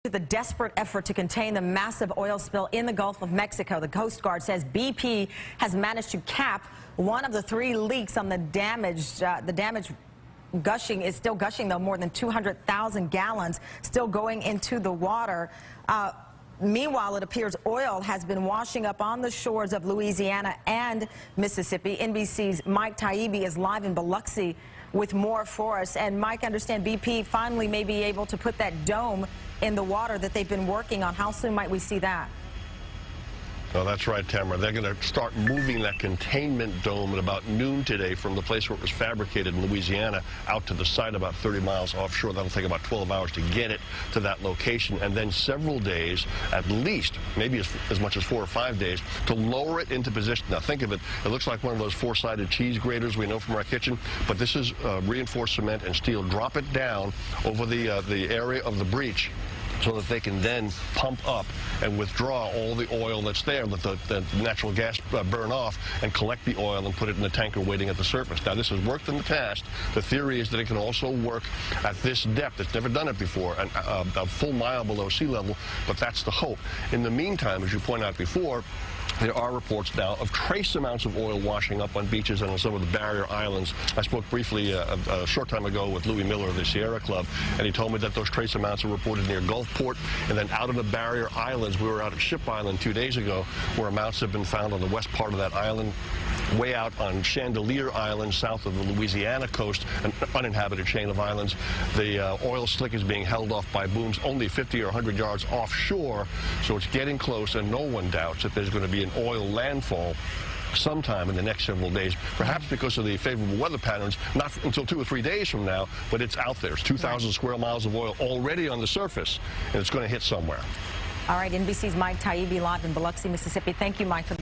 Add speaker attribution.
Speaker 1: The desperate effort to contain the massive oil spill in the Gulf of Mexico. The Coast Guard says BP has managed to cap one of the 3 leaks on the damage. The damage gushing is still gushing, though, more than 200,000 gallons still going into the water. Meanwhile, it appears oil has been washing up on the shores of Louisiana and Mississippi. NBC's Mike Taibbi is live in Biloxi with more for us. And Mike, I understand BP finally may be able to put that dome in the water that they've been working on. How soon might we see that?
Speaker 2: Oh, that's right, Tamara. They're going to start moving that containment dome at about noon today from the place where it was fabricated in Louisiana out to the site about 30 miles offshore. That'll take about 12 hours to get it to that location, and then several days, at least, maybe as much as 4 or 5 days, to lower it into position. Now, think of it. It looks like one of those 4-sided cheese graters we know from our kitchen, but this is reinforced cement and steel. Drop it down over the area of the breach, so that they can then pump up and withdraw all the oil that's there, let the natural gas burn off, and collect the oil and put it in the tanker waiting at the surface. Now, this has worked in the past. The theory is that it can also work at this depth. It's never done it before, a full mile below sea level, but that's the hope. In the meantime, as you point out before, there are reports now of trace amounts of oil washing up on beaches and on some of the barrier islands. I spoke briefly a short time ago with Louis Miller of the Sierra Club, and he told me that those trace amounts are reported near Gulfport, and then out on the barrier islands. We were out at Ship Island 2 days ago, where amounts have been found on the west part of that island, way out on Chandelier Island, south of the Louisiana coast, an uninhabited chain of islands. The oil slick is being held off by booms only 50 or 100 yards offshore, so it's getting close, and no one doubts that there's going to be an oil landfall sometime in the next several days, perhaps because of the favorable weather patterns, not until 2 or 3 days from now, but it's out there. It's 2,000 square miles of oil already on the surface, and it's going to hit somewhere.
Speaker 1: All right, NBC's Mike Taibbi live in Biloxi, Mississippi. Thank you, Mike, for